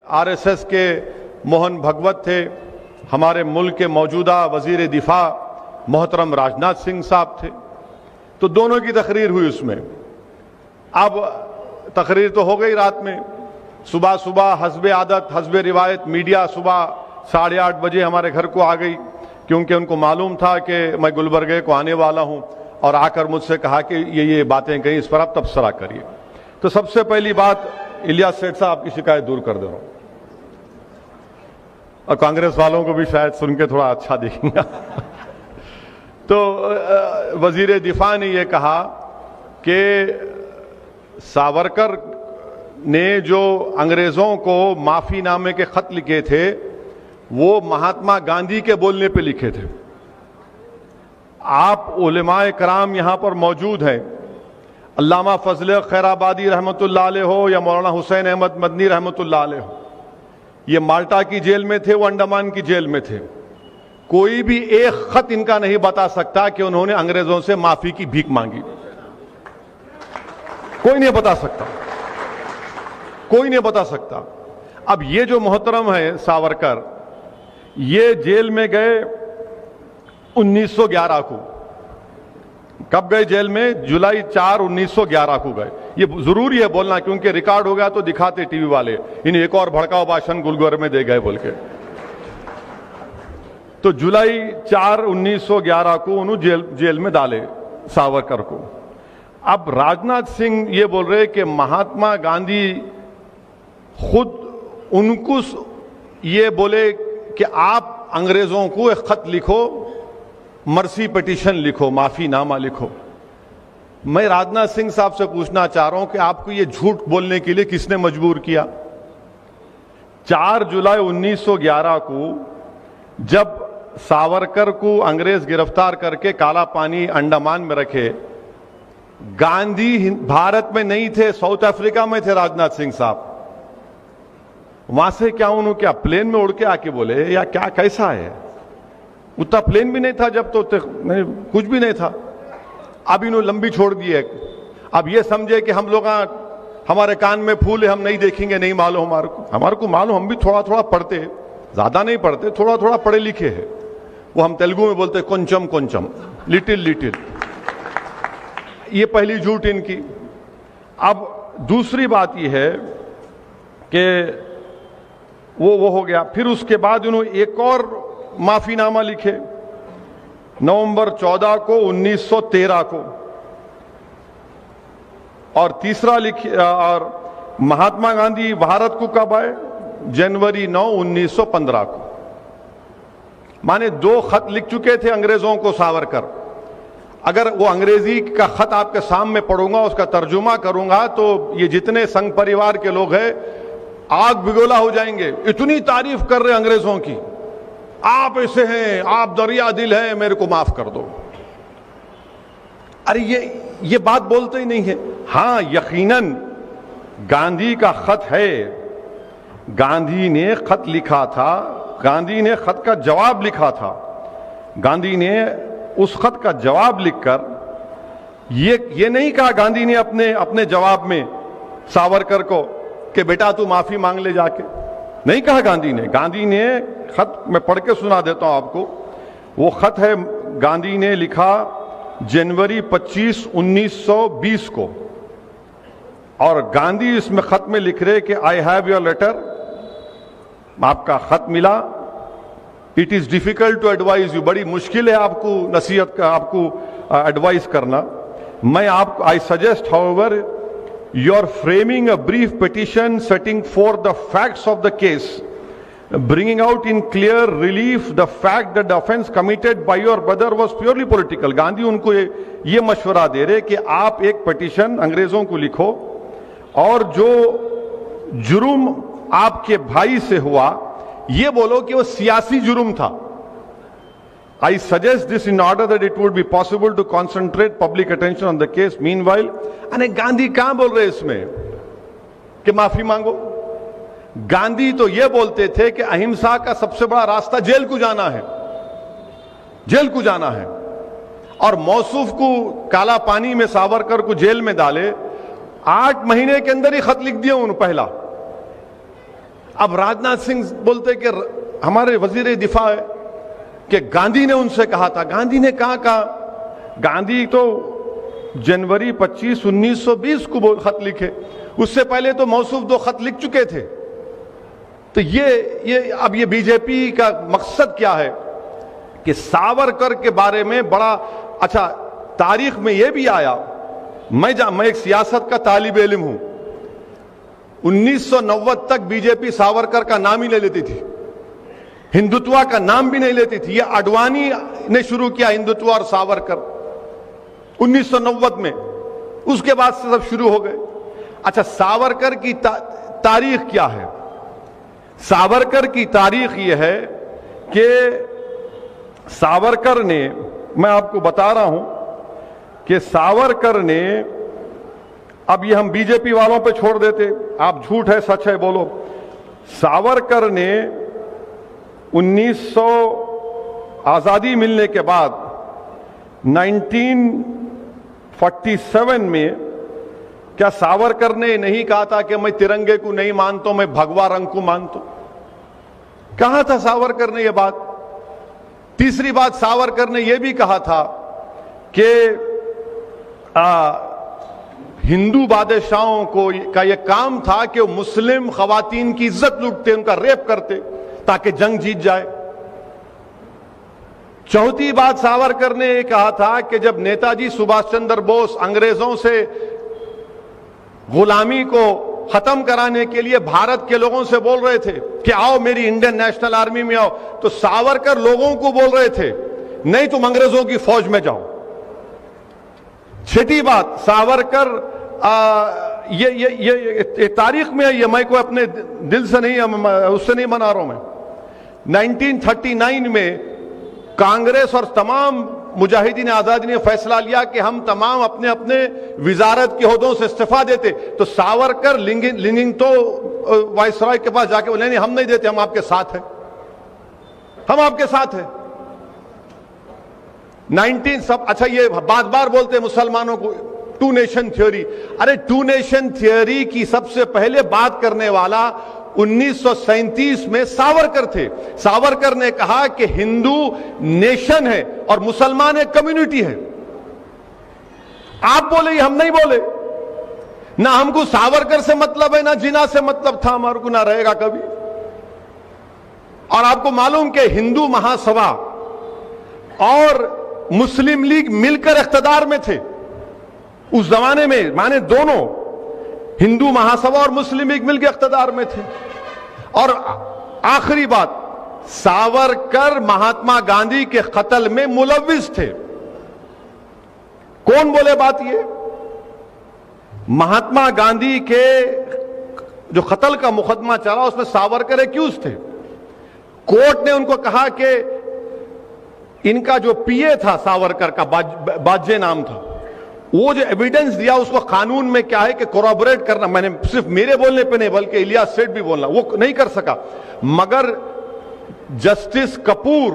RSS के मोहन भगवत थे, हमारे मुल्क के मौजूदा वजीर दिफा मोहतरम राजनाथ सिंह साहब थे। तो दोनों की तकरीर हुई उसमें। अब तकरीर तो हो गई रात में, सुबह सुबह हस्बे आदत हस्बे रिवायत मीडिया सुबह 8:30 बजे हमारे घर को आ गई, क्योंकि उनको मालूम था कि मैं गुलबर्गे को आने वाला हूं, और आकर मुझसे कहा कि ये बातें कहीं, इस पर आप तबसरा करिए। तो सबसे पहली बात, इलियास सेठ साहब की शिकायत दूर कर दे रहा हूं, और कांग्रेस वालों को भी शायद सुन के थोड़ा अच्छा दिखेगा। तो वजीर दिफा ने यह कहा कि सावरकर ने जो अंग्रेजों को माफीनामे के खत लिखे थे वो महात्मा गांधी के बोलने पे लिखे थे। आप उलेमाए कराम यहां पर मौजूद हैं, अल्लामा फजल खैराबादी रहमतुल्लाह अलैह हो या मौलाना हुसैन अहमद मदनी रहमतुल्लाह अलैह हो, ये माल्टा की जेल में थे, वो अंडमान की जेल में थे। कोई भी एक खत इनका नहीं बता सकता कि उन्होंने अंग्रेजों से माफी की भीख मांगी। कोई नहीं बता सकता, कोई नहीं बता सकता। अब ये जो मोहतरम है सावरकर, ये जेल में गए 1911 को। कब गए जेल में? जुलाई 4, 1911 को गए। ये जरूरी है बोलना, क्योंकि रिकॉर्ड हो गया तो दिखाते टीवी वाले, इन्हें एक और भड़काऊ भाषण गुलबर्गे में दे गए बोल के। तो जुलाई 4, 1911 को उन्होंने जेल में डाले सावरकर को। अब राजनाथ सिंह ये बोल रहे कि महात्मा गांधी खुद उनको ये बोले कि आप अंग्रेजों को एक खत लिखो, मर्सी पिटीशन लिखो, माफीनामा लिखो। मैं राजनाथ सिंह साहब से पूछना चाह रहा हूं कि आपको ये झूठ बोलने के लिए किसने मजबूर किया? 4 जुलाई 1911 को जब सावरकर को अंग्रेज गिरफ्तार करके काला पानी अंडमान में रखे, गांधी भारत में नहीं थे, साउथ अफ्रीका में थे राजनाथ सिंह साहब। वहां से क्या उन्होंने क्या प्लेन में उड़ के आके बोले या क्या, कैसा है? उतना प्लेन भी नहीं था जब, तो कुछ भी नहीं था। अब इन्होंने लंबी छोड़ दी है। अब ये समझे कि हम लोग हमारे कान में फूल है, हम नहीं देखेंगे, नहीं मालूम हमारे को मालूम, हम भी थोड़ा थोड़ा पढ़ते हैं, ज्यादा नहीं पढ़ते, थोड़ा थोड़ा पढ़े लिखे हैं। वो हम तेलुगु में बोलते हैं కొంచెం కొంచెం, लिटिल लिटिल। ये पहली झूठ इनकी। अब दूसरी बात यह है कि वो हो गया। फिर उसके बाद उन्होंने एक और माफीनामा लिखे नवंबर 14 को 1913 को, और तीसरा लिखे, और महात्मा गांधी भारत को कब आए? जनवरी 9, 1915 को। माने 2 खत लिख चुके थे अंग्रेजों को सावरकर। अगर वो अंग्रेजी का खत आपके सामने पढ़ूंगा, उसका तर्जुमा करूंगा, तो ये जितने संघ परिवार के लोग हैं आग बिगोला हो जाएंगे। इतनी तारीफ कर रहे अंग्रेजों की, आप ऐसे हैं, आप दरिया दिल हैं, मेरे को माफ कर दो। अरे ये बात बोलते ही नहीं है। हां, यकीनन गांधी का खत है, गांधी ने खत लिखा था, गांधी ने खत का जवाब लिखा था। गांधी ने उस खत का जवाब लिखकर ये नहीं कहा गांधी ने अपने जवाब में सावरकर को कि बेटा तू माफी मांग ले जाके, नहीं कहा गांधी ने। गांधी ने खत मैं पढ़ के सुना देता हूं आपको। वो खत है, गांधी ने लिखा जनवरी 25, 1920 को, और गांधी इसमें खत में लिख रहे कि आई हैव योर लेटर, आपका खत मिला। It is difficult to advise you, बड़ी मुश्किल है आपको नसीहत का, आपको एडवाइस करना। मैं आपको I suggest however you are framing a brief petition setting forth the facts of the case, bringing out in clear relief the fact that the offense committed by your brother was purely political. Gandhi उनको ये मशवरा दे रहे कि आप एक petition अंग्रेजों को लिखो, और जो जुर्म आपके भाई से हुआ ये बोलो कि वो सियासी जुर्म था। I suggest this in order that it would be possible to concentrate public attention on the case. Meanwhile, अरे गांधी कहां बोल रहे इसमें कि माफी मांगो? गांधी तो ये बोलते थे कि अहिंसा का सबसे बड़ा रास्ता जेल को जाना है, जेल को जाना है। और मौसूफ को काला पानी में सावरकर को जेल में डाले, 8 महीने के अंदर ही खत लिख दिया उन्होंने पहला। अब राजनाथ सिंह बोलते कि हमारे वजीर दिफा है कि गांधी ने उनसे कहा था। गांधी ने कहा? गांधी तो जनवरी 25, 1920 को खत लिखे, उससे पहले तो मौसूफ 2 खत लिख चुके थे। तो अब ये बीजेपी का मकसद क्या है कि सावरकर के बारे में बड़ा अच्छा, तारीख में यह भी आया, मैं एक सियासत का तालिब इल्म हूं, 1990 तक बीजेपी सावरकर का नाम ही नहीं लेती थी, हिंदुत्व का नाम भी नहीं लेती थी। यह आडवाणी ने शुरू किया हिंदुत्व और सावरकर 1990 में, उसके बाद से सब शुरू हो गए। अच्छा, सावरकर की तारीख क्या है? सावरकर की तारीख यह है कि सावरकर ने, मैं आपको बता रहा हूं कि सावरकर ने, अब ये हम बीजेपी वालों पे छोड़ देते, आप झूठ है सच है बोलो। सावरकर ने 1900 आजादी मिलने के बाद 1947 में, क्या सावरकर ने नहीं कहा था कि मैं तिरंगे को नहीं मानता, मैं भगवा रंग को मानता? कहा था सावरकर ने यह बात। तीसरी बात, सावरकर ने यह भी कहा था कि हिंदू बादशाहों का यह काम था कि वो मुस्लिम खवातीन की इज्जत लूटते, उनका रेप करते ताकि जंग जीत जाए। चौथी बात, सावरकर ने यह कहा था कि जब नेताजी सुभाष चंद्र बोस अंग्रेजों से गुलामी को खत्म कराने के लिए भारत के लोगों से बोल रहे थे कि आओ मेरी इंडियन नेशनल आर्मी में आओ, तो सावरकर लोगों को बोल रहे थे नहीं तुम अंग्रेजों की फौज में जाओ। छठी बात, सावरकर ये तारीख में है, ये मैं कोई अपने दिल से नहीं, उससे नहीं मना रहा हूं मैं। 1939 में कांग्रेस और तमाम मुजाहिदीन आजादी ने फैसला लिया कि हम तमाम अपने अपने विजारत के ओहदों से इस्तीफा देते, तो सावरकर लिंगिंग तो वायसराय के पास जाके बोले नहीं हम नहीं देते, हम आपके साथ हैं, हम आपके साथ हैं। 19 सब अच्छा, ये बार बार बोलते मुसलमानों को 2 नेशन थ्योरी। अरे 2 नेशन थ्योरी की सबसे पहले बात करने वाला 1937 में सावरकर थे। सावरकर ने कहा कि हिंदू नेशन है और मुसलमान एक कम्युनिटी है। आप बोले, हम नहीं बोले। ना हमको सावरकर से मतलब है, ना जिना से मतलब था, हमारे को ना रहेगा कभी। और आपको मालूम कि हिंदू महासभा और मुस्लिम लीग मिलकर इख्तिदार में थे उस जमाने में, माने दोनों हिंदू महासभा और मुस्लिम लीग मिलकर इख्तिदार में थे। और आखिरी बात, सावरकर महात्मा गांधी के कत्ल में मुलव्विस थे। कौन बोले बात? ये महात्मा गांधी के जो कत्ल का मुकदमा चला उसमें सावरकर एक्यूज थे। कोर्ट ने उनको कहा कि इनका जो पीए था सावरकर का, बाजे नाम था, वो जो एविडेंस दिया उसको कानून में क्या है कि कोरॉबोरेट करना, मैंने सिर्फ मेरे बोलने पे नहीं बल्कि इलियास सेठ भी बोलना, वो नहीं कर सका। मगर जस्टिस कपूर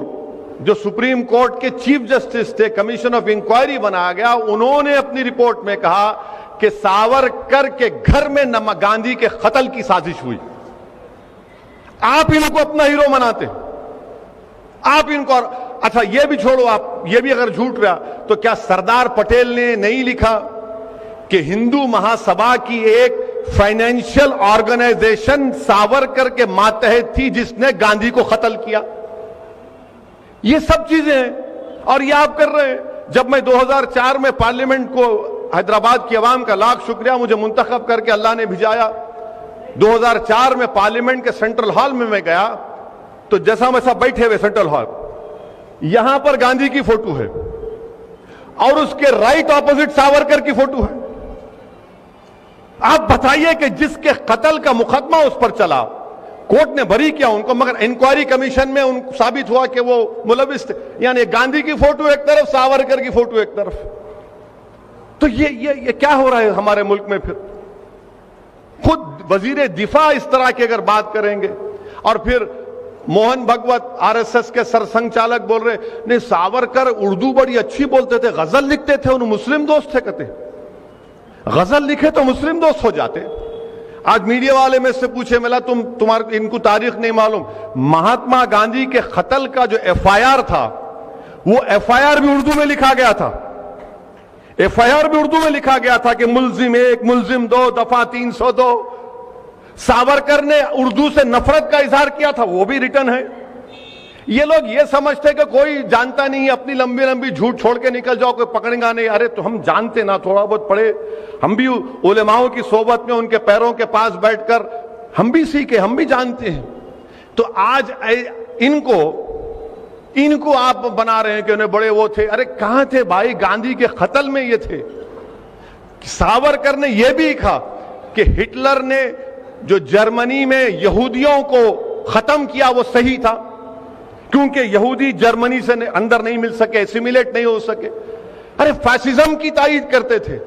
जो सुप्रीम कोर्ट के चीफ जस्टिस थे, कमीशन ऑफ इंक्वायरी बनाया गया, उन्होंने अपनी रिपोर्ट में कहा कि सावरकर के घर में गांधी के कत्ल की साजिश हुई। आप इनको अपना हीरो मनाते, आप इनको। अच्छा ये भी छोड़ो, आप ये भी अगर झूठ रहा तो क्या सरदार पटेल ने नहीं लिखा कि हिंदू महासभा की एक फाइनेंशियल ऑर्गेनाइजेशन सावरकर के मातहत थी जिसने गांधी को कत्ल किया? ये सब चीजें हैं और ये आप कर रहे हैं। जब मैं 2004 में पार्लियामेंट को, हैदराबाद की आवाम का लाख शुक्रिया, मुझे मुंतखब करके अल्लाह ने भिजाया। 2004 में पार्लियामेंट के सेंट्रल हॉल में मैं गया तो जैसा वैसा बैठे हुए सेंट्रल हॉल, यहां पर गांधी की फोटो है और उसके राइट ऑपोजिट सावरकर की फोटो है। आप बताइए कि जिसके कत्ल का मुकदमा उस पर चला, कोर्ट ने बरी किया उनको, मगर इंक्वायरी कमीशन में उनको साबित हुआ कि वो मुलविस थे। यानी गांधी की फोटो एक तरफ, सावरकर की फोटो एक तरफ। तो ये क्या हो रहा है हमारे मुल्क में? फिर खुद वजीर दिफा इस तरह की अगर बात करेंगे, और फिर मोहन भगवत आरएसएस के सरसंघचालक बोल रहे नहीं सावरकर उर्दू बड़ी अच्छी बोलते थे, गजल लिखते थे, उन्हें मुस्लिम दोस्त थे। कहते गजल लिखे तो मुस्लिम दोस्त हो जाते। आज मीडिया वाले में से पूछे, मिला तुम्हारे इनको तारीख नहीं मालूम। महात्मा गांधी के कत्ल का जो एफआईआर था, वो एफआईआर भी उर्दू में लिखा गया था। एफआईआर भी उर्दू में लिखा गया था कि मुल्जिम 1, मुल्जिम 2, दफा 302। सावरकर ने उर्दू से नफरत का इजहार किया था, वो भी रिटर्न है। ये लोग ये समझते कि कोई जानता नहीं है, अपनी लंबी लंबी झूठ छोड़ के निकल जाओ, कोई पकड़ेगा नहीं। अरे तो हम जानते ना, थोड़ा बहुत पढ़े, हम भी उलेमाओं की सोबत में उनके पैरों के पास बैठकर हम भी सीखे, हम भी जानते हैं। तो आज इनको आप बना रहे हैं कि उन्हें बड़े वो थे। अरे कहां थे भाई, गांधी के कत्ल में ये थे। सावरकर ने यह भी लिखा कि हिटलर ने जो जर्मनी में यहूदियों को खत्म किया वो सही था, क्योंकि यहूदी जर्मनी से अंदर नहीं मिल सके, एसिमिलेट नहीं हो सके। अरे फैसिज्म की तायीद करते थे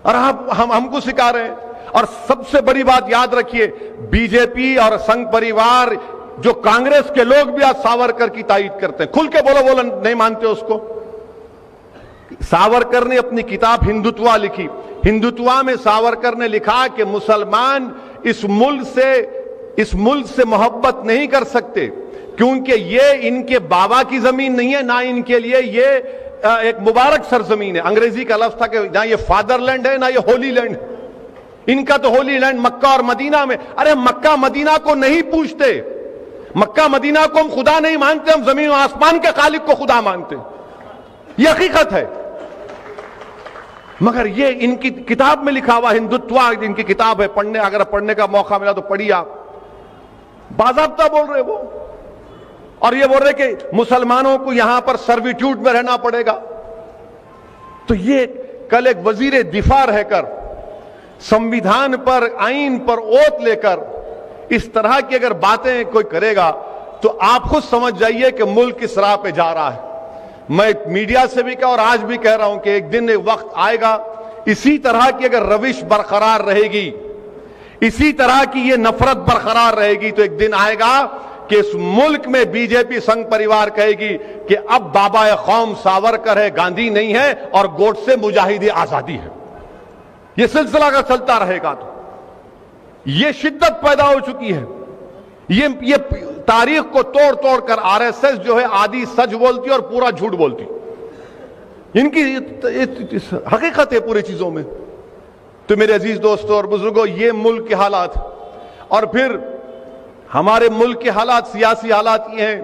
और हमको सिखा रहे हैं। और सबसे बड़ी बात याद रखिए, बीजेपी और संघ परिवार, जो कांग्रेस के लोग भी आज सावरकर की तायीद करते हैं। खुल के बोलो नहीं मानते उसको। सावरकर ने अपनी किताब हिंदुत्वा लिखी। हिंदुत्वा में सावरकर ने लिखा कि मुसलमान इस मुल्क से मोहब्बत नहीं कर सकते, क्योंकि ये इनके बाबा की जमीन नहीं है, ना इनके लिए ये एक मुबारक सरजमीन है। अंग्रेजी का लफ्ज था कि ना ये फादरलैंड है, ना ये होली लैंड। इनका तो होली लैंड मक्का और मदीना में। अरे मक्का मदीना को नहीं पूछते, मक्का मदीना को हम खुदा नहीं मानते, हम जमीन और आसमान के खालिक को खुदा मानते। यह हकीकत है। मगर ये इनकी किताब में लिखा हुआ हिंदुत्वा, इनकी किताब है, पढ़ने, अगर पढ़ने का मौका मिला तो पढ़िए आप। बाज़ाब्ता बोल रहे वो, और ये बोल रहे कि मुसलमानों को यहां पर सर्विट्यूड में रहना पड़ेगा। तो ये कल एक वजीर दिफा रहकर, संविधान पर, आईन पर ओत लेकर इस तरह की अगर बातें कोई करेगा तो आप खुद समझ जाइए कि मुल्क किस राह पे जा रहा है। मैं मीडिया से भी कहा और आज भी कह रहा हूं कि एक दिन एक वक्त आएगा, इसी तरह की अगर रविश बरकरार रहेगी, इसी तरह की ये नफरत बरकरार रहेगी, तो एक दिन आएगा कि इस मुल्क में बीजेपी संघ परिवार कहेगी कि अब बाबा कौम सावरकर है, गांधी नहीं है, और गोडसे मुजाहिदी आजादी है। यह सिलसिला अगर चलता रहेगा तो यह शिद्दत पैदा हो चुकी है। ये तारीख को तोड़ तोड़ कर आरएसएस जो है आधी सच बोलती और पूरा झूठ बोलती। इनकी हकीकत है पूरी चीजों में। तो मेरे अजीज दोस्तों और बुजुर्गों, ये मुल्क के हालात, और फिर हमारे मुल्क के हालात, सियासी हालात ये हैं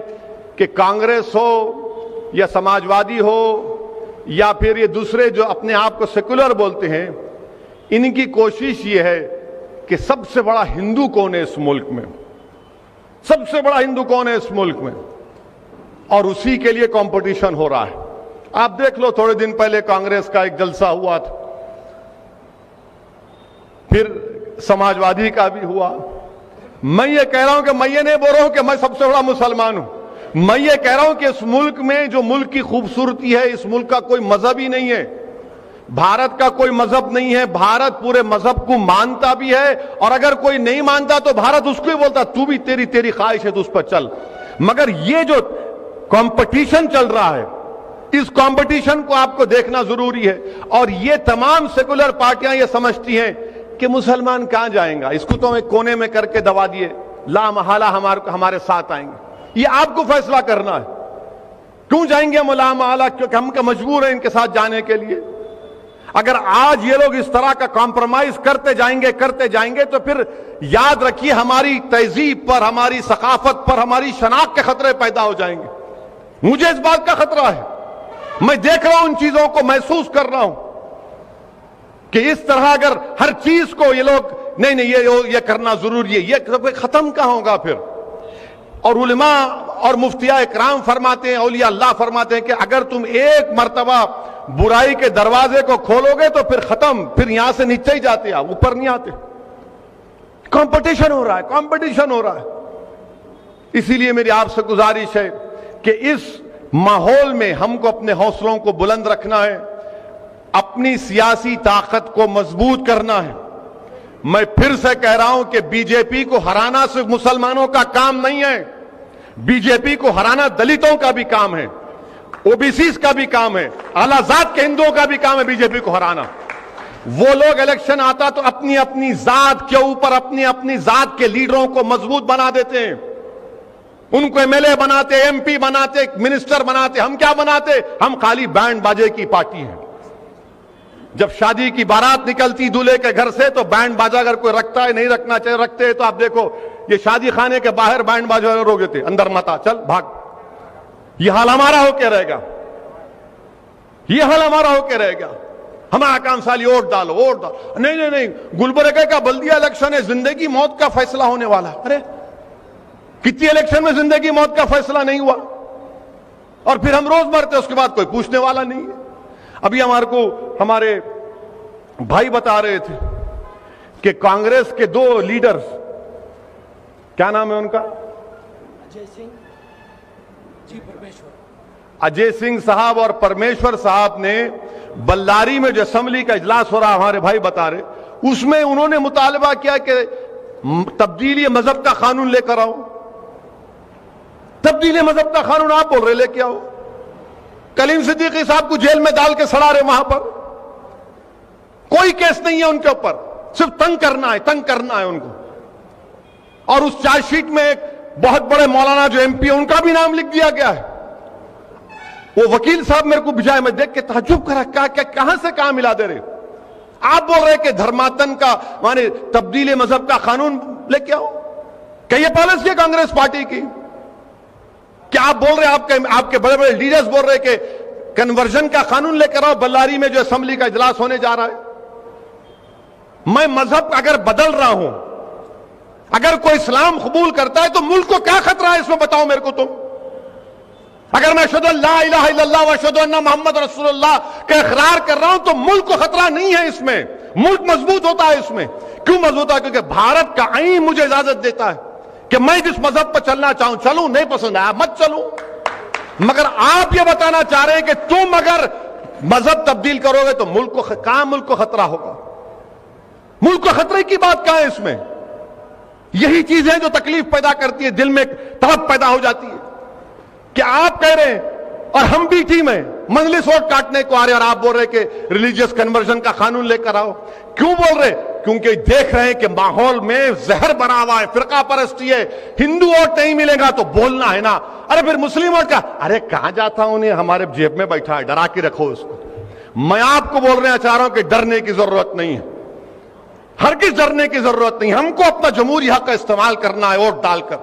कि कांग्रेस हो या समाजवादी हो या फिर ये दूसरे जो अपने आप को सेकुलर बोलते हैं, इनकी कोशिश ये है कि सबसे बड़ा हिंदू कौन है इस मुल्क में, सबसे बड़ा हिंदू कौन है इस मुल्क में, और उसी के लिए कंपटीशन हो रहा है। आप देख लो, थोड़े दिन पहले कांग्रेस का एक जलसा हुआ था, फिर समाजवादी का भी हुआ। मैं ये कह रहा हूं कि मैं ये नहीं बोल रहा हूं कि मैं सबसे बड़ा मुसलमान हूं। मैं ये कह रहा हूं कि इस मुल्क में जो मुल्क की खूबसूरती है, इस मुल्क का कोई मजहब ही नहीं है, भारत का कोई मजहब नहीं है। भारत पूरे मजहब को मानता भी है, और अगर कोई नहीं मानता तो भारत उसको ही बोलता तू भी तेरी ख्वाहिश है तो उस पर चल। मगर ये जो कंपटीशन चल रहा है, इस कंपटीशन को आपको देखना जरूरी है। और ये तमाम सेकुलर पार्टियां ये समझती हैं कि मुसलमान कहां जाएंगा, इसको तो एक कोने में करके दबा दिए, ला महाला हमारे साथ आएंगे। ये आपको फैसला करना है, क्यों जाएंगे हम ला महाला, क्योंकि हम मजबूर हैं इनके साथ जाने के लिए। अगर आज ये लोग इस तरह का कॉम्प्रोमाइज करते जाएंगे तो फिर याद रखिए हमारी तहजीब पर, हमारी सकाफत पर, हमारी शनाख्त के खतरे पैदा हो जाएंगे। मुझे इस बात का खतरा है। मैं देख रहा हूं उन चीजों को, महसूस कर रहा हूं कि इस तरह अगर हर चीज को ये लोग नहीं ये करना जरूरी है, ये खत्म कहां होगा फिर। और उलमा और मुफ्तिया इकराम फरमाते हैं, औलिया अल्लाह फरमाते हैं कि अगर तुम एक मर्तबा बुराई के दरवाजे को खोलोगे तो फिर खत्म, फिर यहां से नीचे ही जाते, आप ऊपर नहीं आते। कंपटीशन हो रहा है, कंपटीशन हो रहा है। इसीलिए मेरी आपसे गुजारिश है कि इस माहौल में हमको अपने हौसलों को बुलंद रखना है, अपनी सियासी ताकत को मजबूत करना है। मैं फिर से कह रहा हूं कि बीजेपी को हराना सिर्फ मुसलमानों का काम नहीं है, बीजेपी को हराना दलितों का भी काम है, ओबीसी का भी काम है, आलाजात के हिंदुओं का भी काम है बीजेपी को हराना। वो लोग इलेक्शन आता तो अपनी अपनी जात के ऊपर अपनी अपनी जात के लीडरों को मजबूत बना देते हैं, उनको एमएलए बनाते, एमपी बनाते, मिनिस्टर बनाते। हम क्या बनाते? हम खाली बैंड बाजे की पार्टी है। जब शादी की बारात निकलती दूल्हे के घर से तो बैंड बाजा अगर कोई रखता है, नहीं रखना चाहिए, रखते हैं तो आप देखो ये शादी खाने के बाहर बैंड बाजा रोक देते, अंदर मत आ, चल भाग। ये हाल हमारा होके रहेगा, ये हाल हमारा होके रहेगा। हमारा काम साली वोट डालो, वोट डालो। नहीं नहीं नहीं, गुलबर्गा का बल्दिया इलेक्शन है, जिंदगी मौत का फैसला होने वाला है। अरे कितनी इलेक्शन में जिंदगी मौत का फैसला नहीं हुआ और फिर हम रोज मरते, उसके बाद कोई पूछने वाला नहीं है। अभी हमारे भाई बता रहे थे कि कांग्रेस के 2 लीडर्स, क्या नाम है उनका? अजय सिंह साहब और परमेश्वर साहब ने बल्लारी में जो असेंबली का इजलास हो रहा, हमारे भाई बता रहे, उसमें उन्होंने मुतालबा किया कि तब्दीली मजहब का कानून लेकर आओ। तब्दीली मजहब का कानून आप बोल रहे लेके आओ। कलीम सिद्दीकी साहब को जेल में डाल के सड़ा रहे, वहां पर कोई केस नहीं है उनके ऊपर, सिर्फ तंग करना है, तंग करना है उनको। और उस चार्जशीट में एक बहुत बड़े मौलाना जो एमपी है उनका भी नाम लिख दिया गया है। वो वकील साहब मेरे को भिजाए, मैं देख के ताज्जुब करा, कहां से कहां मिला दे रहे। आप बोल रहे कि धर्मातन का माने तब्दीली मजहब का कानून लेके आओ। क्या ये पॉलिसी है कांग्रेस पार्टी की? क्या आप बोल रहे, आपके बड़े बड़े लीडर्स बोल रहे कि कन्वर्जन का कानून लेकर आओ बल्लारी में जो असेंबली का इजलास होने जा रहा है? मैं मजहब अगर बदल रहा हूं, अगर कोई इस्लाम कबूल करता है तो मुल्क को क्या खतरा है इसमें बताओ मेरे को तुम। अगर मैं अशहदु अल्ला इलाहा इल्लल्लाह व अशहदु अन्ना मुहम्मद रसूलुल्लाह का इकरार कर रहा हूं तो मुल्क को खतरा नहीं है इसमें, मुल्क मजबूत होता है इसमें। क्यों मजबूत होता है? क्योंकि भारत का आईन मुझे इजाजत देता है कि मैं जिस मजहब पर चलना चाहूं चलूं, नहीं पसंद आया मत चलूं। मगर आप यह बताना चाह रहे हैं कि तुम अगर मजहब तब्दील करोगे तो मुल्क को खतरा होगा। मुल्क को खतरे की बात कहां है इसमें? यही चीज है जो तकलीफ पैदा करती है, दिल में तड़प पैदा हो जाती है कि आप कह रहे हैं और हम भी टीम है, मजलिस वोट काटने को आ रहे और आप बोल रहे कि रिलीजियस कन्वर्जन का कानून लेकर आओ। क्यों बोल रहे? क्योंकि देख रहे हैं कि माहौल में जहर बना हुआ है, फिरका परस्ती है, हिंदू वोट नहीं मिलेगा तो बोलना है ना। अरे फिर मुस्लिम वोट का, अरे कहां जाता हूं, उन्हें हमारे जेब में बैठा है, डरा के रखो उसको। मैं आपको बोल रहे चाह रहा हूं कि डरने की जरूरत नहीं है, हर किस डरने की जरूरत नहीं। हमको अपना जमहूरी हक का इस्तेमाल करना है वोट डालकर।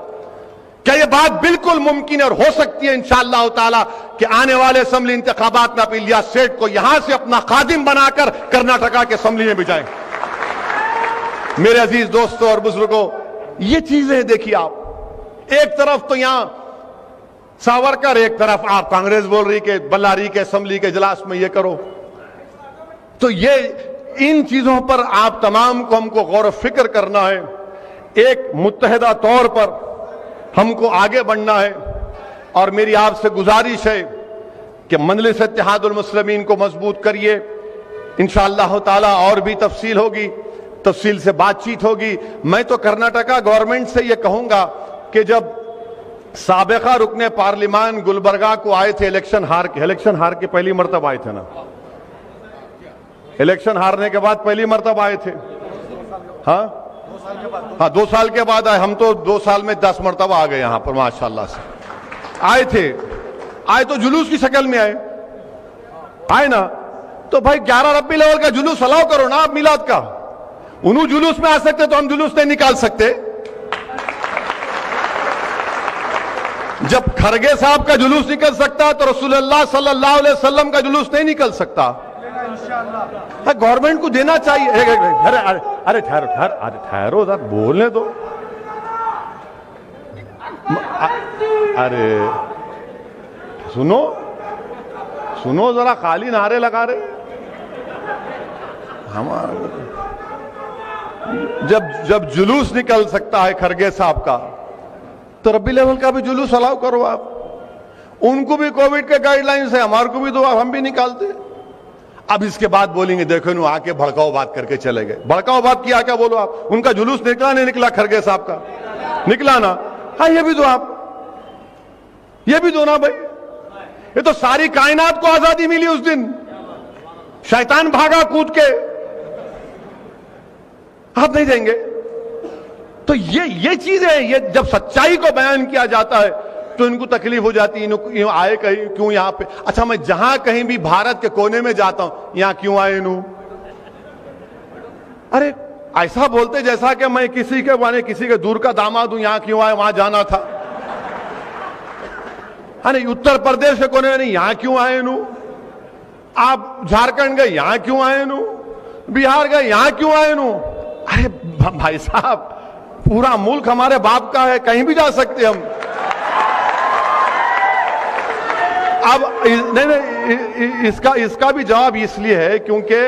क्या यह बात बिल्कुल मुमकिन है और हो सकती है इंशाअल्लाह ताला कि आने वाले असेंबली इंतखाबात में आप इलियास सेठ को यहां से अपना खादिम बनाकर कर्नाटका के असेंबली में भिजाएं। मेरे अजीज दोस्तों और बुजुर्गों, ये चीजें देखिए आप, एक तरफ तो यहां सावरकर, एक तरफ आप कांग्रेस बोल रही कि बल्लारी के असेंबली के इजलास में ये करो। तो ये इन चीजों पर आप तमाम को हमको गौर फिक्र करना है। एक मुत्तहिदा तौर पर हमको आगे बढ़ना है और मेरी आपसे गुजारिश है कि मजलिस इत्तेहादुल मुस्लिमीन को मजबूत करिए। इंशाअल्लाह ताला और भी तफसील होगी, तफसील से बातचीत होगी। मैं तो कर्नाटका गवर्नमेंट से यह कहूंगा कि जब साबिका रुकने पार्लिमान गुलबर्गा को आए थे इलेक्शन हार के पहली मरतब आए थे ना, इलेक्शन हारने के बाद पहली मरतब आए थे। हाँ 2 साल के बाद आए। हम तो 2 साल में 10 मरतबा आ गए यहां पर माशाल्लाह से। आए थे, आए तो जुलूस की शक्ल में आए ना। तो भाई 11 रब्बी लेवल का जुलूस अलाउ करो ना आप मिलाद का। उन्होंने जुलूस में आ सकते तो हम जुलूस नहीं निकाल सकते। जब खरगे साहब का जुलूस निकल सकता तो रसूलुल्लाह सल्लल्लाहु अलैहि वसल्लम का जुलूस नहीं निकल सकता। गवर्नमेंट को देना चाहिए। अरे ठहरो जरा, बोलने दो। अरे सुनो जरा, खाली नारे लगा रहे। जब जुलूस निकल सकता है खरगे साहब का तो रब्बी लेवल का भी जुलूस अलाउ करो आप। उनको भी कोविड के गाइडलाइंस है, हमारे को भी दो, हम भी निकालते। अब इसके बाद बोलेंगे देखो नु आके भड़काओ बात करके चले गए। भड़काओ बात किया क्या बोलो आप? उनका जुलूस निकला नहीं निकला? खरगे साहब का निकला ना। हाँ ये भी दो आप, ये भी दो ना भाई। ये तो सारी कायनात को आजादी मिली उस दिन, शैतान भागा कूद के। आप नहीं देंगे। तो ये चीजें, ये जब सच्चाई को बयान किया जाता है तो इनको तकलीफ हो जाती है। आए कहीं क्यों यहां पे? अच्छा, मैं जहां कहीं भी भारत के कोने में जाता हूं, यहां क्यों आए इनू? अरे ऐसा बोलते जैसा कि मैं किसी के दूर का दामाद हूं, यहां क्यों आए? वहां जाना था। अरे उत्तर प्रदेश के कोने में नहीं, यहां क्यों आए इनू? आप झारखंड गए, यहां क्यों आए इनू? बिहार गए, यहां क्यों आए इनू? अरे भाई साहब, पूरा मुल्क हमारे बाप का है, कहीं भी जा सकते हम। अब नहीं, इसका भी जवाब इसलिए है क्योंकि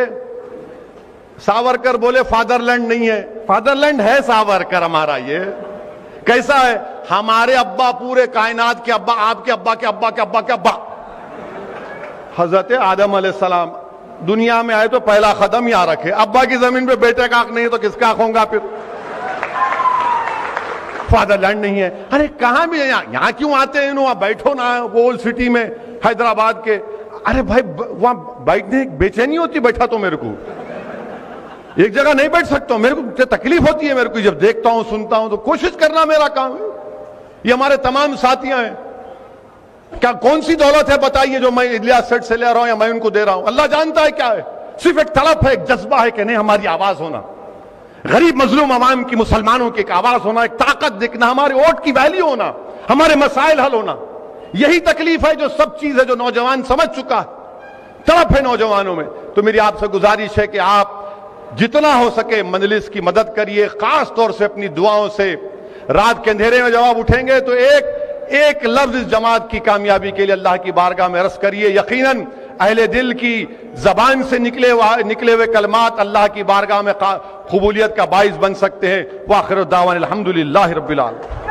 सावरकर बोले फादरलैंड नहीं है। फादरलैंड है सावरकर हमारा। ये कैसा है? हमारे अब्बा, पूरे कायनात के अब्बा, आपके अब्बा के अब्बा के अब्बा के अब्बा हजरत आदम अलैहिस्सलाम दुनिया में आए तो पहला कदम यहां रखे। अब्बा की जमीन पे बेटे का हक नहीं है तो किसका हक होगा फिर? फादरलैंड नहीं है। अरे कहां भी है, यहां क्यों आते हैं? वहां बैठो ना, ओल्ड सिटी में हैदराबाद के। अरे भाई, वहां बैठने बेचैनी होती, बैठा तो मेरे को एक जगह नहीं बैठ सकता, मेरे को तकलीफ होती है। मेरे को जब देखता हूं, सुनता हूं, तो कोशिश करना मेरा काम है। ये हमारे तमाम साथियां हैं। क्या कौन सी दौलत है बताइए जो मैं इलियास सेठ से ले रहा हूं या मैं उनको दे रहा हूं? अल्लाह जानता है क्या है। सिर्फ एक तड़प है, एक जज्बा है कि नहीं, हमारी आवाज होना, गरीब मजलूम अवाम की, मुसलमानों की एक आवाज होना, एक ताकत दिखना, हमारे वोट की वैल्यू होना, हमारे मसाइल हल होना। यही तकलीफ है, जो सब चीज है जो नौजवान समझ चुका है। तड़प है नौजवानों में। तो मेरी आपसे गुजारिश है कि आप जितना हो सके मजलिस की मदद करिए, खास तौर से अपनी दुआओं से। रात के अंधेरे में जब आप उठेंगे तो एक लफ्ज इस जमात की कामयाबी के लिए अल्लाह की बारगाह में अर्ज करिए। यकीनन अहले दिल की जबान से निकले हुए कलमात अल्लाह की बारगाह में कबूलियत का बाइस बन सकते हैं। वाखिर दावाना अल्हम्दुलिल्लाहि रब्बिल आलमीन।